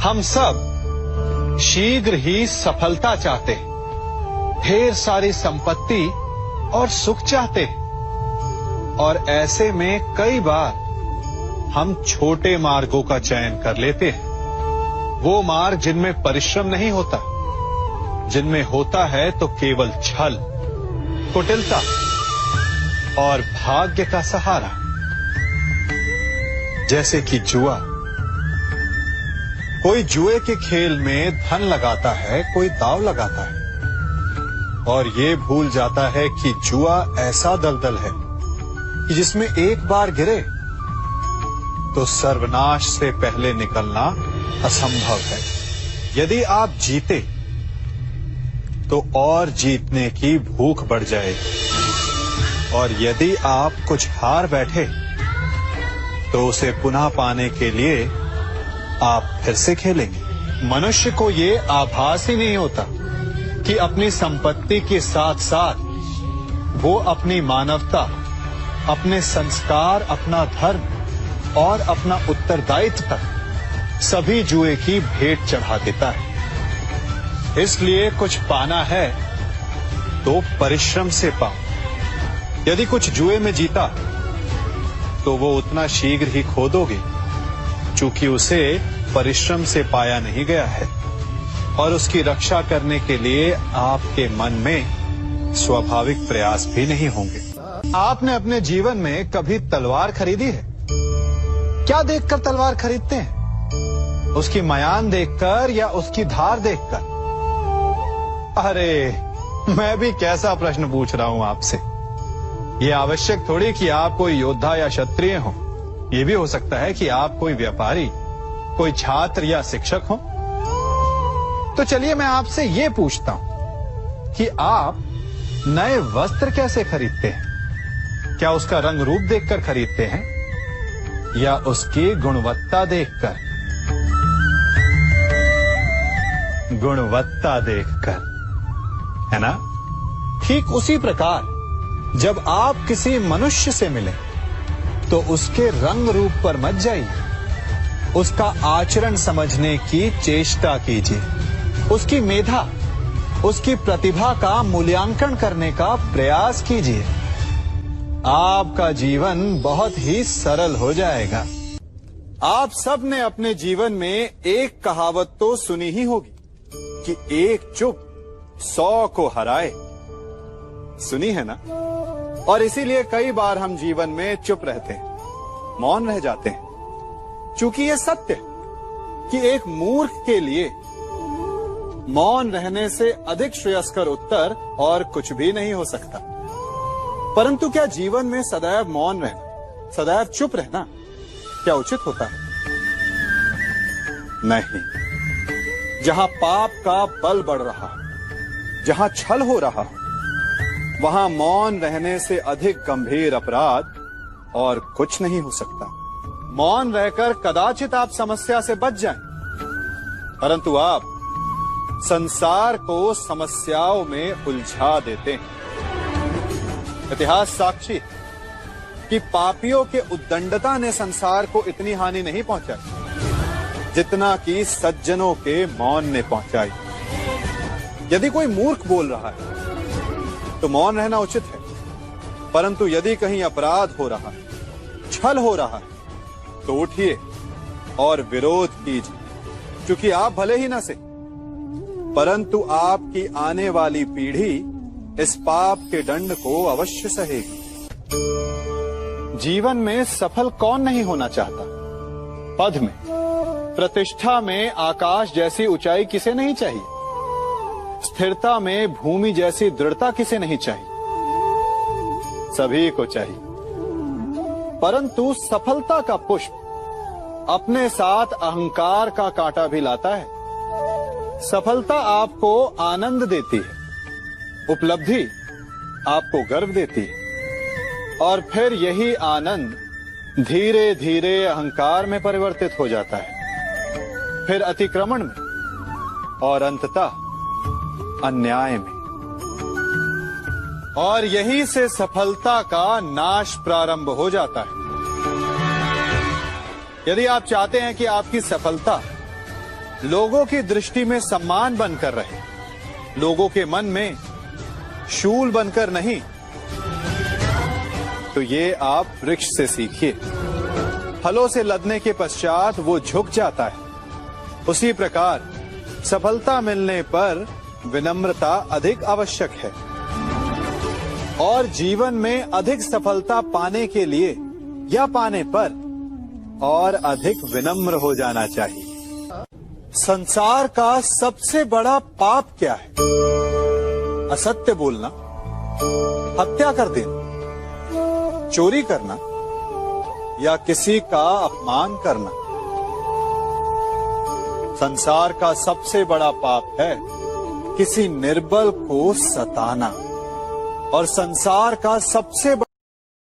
हम सब शीघ्र ही सफलता चाहते हैं, ढेर सारी संपत्ति और सुख चाहते हैं, और ऐसे में कई बार हम छोटे मार्गों का चयन कर लेते हैं, वो मार्ग जिनमें परिश्रम नहीं होता, जिनमें होता है तो केवल छल, कुटिलता और भाग्य का सहारा। जैसे कि जुआ। कोई जुए के खेल में धन लगाता है, कोई दांव लगाता है, और ये भूल जाता है कि जुआ ऐसा दलदल है कि जिसमें एक बार गिरे तो सर्वनाश से पहले निकलना असंभव है। यदि आप जीते तो और जीतने की भूख बढ़ जाएगी, और यदि आप कुछ हार बैठे तो उसे पुनः पाने के लिए आप फिर से खेलेंगे। मनुष्य को ये आभास ही नहीं होता कि अपनी संपत्ति के साथ साथ वो अपनी मानवता, अपने संस्कार, अपना धर्म और अपना उत्तरदायित्व तक सभी जुए की भेंट चढ़ा देता है। इसलिए कुछ पाना है तो परिश्रम से पाओ। यदि कुछ जुए में जीता तो वो उतना शीघ्र ही खो दोगे, चूंकि उसे परिश्रम से पाया नहीं गया है, और उसकी रक्षा करने के लिए आपके मन में स्वाभाविक प्रयास भी नहीं होंगे। आपने अपने जीवन में कभी तलवार खरीदी है? क्या देखकर तलवार खरीदते हैं? उसकी मयान देखकर या उसकी धार देखकर? अरे, मैं भी कैसा प्रश्न पूछ रहा हूं आपसे। ये आवश्यक थोड़ी कि आप कोई योद्धा या क्षत्रिय हो। ये भी हो सकता है कि आप कोई व्यापारी, कोई छात्र या शिक्षक हो। तो चलिए मैं आपसे ये पूछता हूं कि आप नए वस्त्र कैसे खरीदते हैं? क्या उसका रंग रूप देखकर खरीदते हैं या उसकी गुणवत्ता देखकर? गुणवत्ता देखकर, है ना? ठीक उसी प्रकार जब आप किसी मनुष्य से मिले तो उसके रंग रूप पर मत जाइए, उसका आचरण समझने की चेष्टा कीजिए, उसकी मेधा, उसकी प्रतिभा का मूल्यांकन करने का प्रयास कीजिए। आपका जीवन बहुत ही सरल हो जाएगा। आप सब ने अपने जीवन में एक कहावत तो सुनी ही होगी कि एक चुप 100 को हराए। सुनी है ना? और इसीलिए कई बार हम जीवन में चुप रहते हैं, मौन रह जाते हैं, क्योंकि ये सत्य है कि एक मूर्ख के लिए मौन रहने से अधिक श्रेयस्कर उत्तर और कुछ भी नहीं हो सकता। परंतु क्या जीवन में सदैव मौन रहना, सदैव चुप रहना क्या उचित होता है? नहीं। जहां पाप का बल बढ़ रहा, जहां छल हो रहा, वहां मौन रहने से अधिक गंभीर अपराध और कुछ नहीं हो सकता। मौन रहकर कदाचित आप समस्या से बच जाएं, परंतु आप संसार को समस्याओं में उलझा देते हैं। इतिहास साक्षी कि पापियों के उद्दंडता ने संसार को इतनी हानि नहीं पहुंचाई जितना कि सज्जनों के मौन ने पहुंचाई। यदि कोई मूर्ख बोल रहा है तो मौन रहना उचित है, परंतु यदि कहीं अपराध हो रहा है, छल हो रहा है, तो उठिए और विरोध कीजिए, क्योंकि आप भले ही न से, परंतु आपकी आने वाली पीढ़ी इस पाप के दंड को अवश्य सहेगी। जीवन में सफल कौन नहीं होना चाहता? पद में, प्रतिष्ठा में आकाश जैसी ऊंचाई किसे नहीं चाहिए? स्थिरता में भूमि जैसी दृढ़ता किसे नहीं चाहिए? सभी को चाहिए। परंतु सफलता का पुष्प अपने साथ अहंकार का कांटा भी लाता है। सफलता आपको आनंद देती है, उपलब्धि आपको गर्व देती है, और फिर यही आनंद धीरे धीरे अहंकार में परिवर्तित हो जाता है, फिर अतिक्रमण में, और अंततः अन्याय में। और यहीं से सफलता का नाश प्रारंभ हो जाता है। यदि आप चाहते हैं कि आपकी सफलता लोगों की दृष्टि में सम्मान बनकर रहे, लोगों के मन में शूल बनकर नहीं। तो ये आप वृक्ष से सीखिए। फलों से लदने के पश्चात वो झुक जाता है, उसी प्रकार सफलता मिलने पर विनम्रता अधिक आवश्यक है। और जीवन में अधिक सफलता पाने के लिए या पाने पर और अधिक विनम्र हो जाना चाहिए। संसार का सबसे बड़ा पाप क्या है? असत्य बोलना, हत्या कर देना, चोरी करना या किसी का अपमान करना। संसार का सबसे बड़ा पाप है किसी निर्बल को सताना। और संसार का सबसे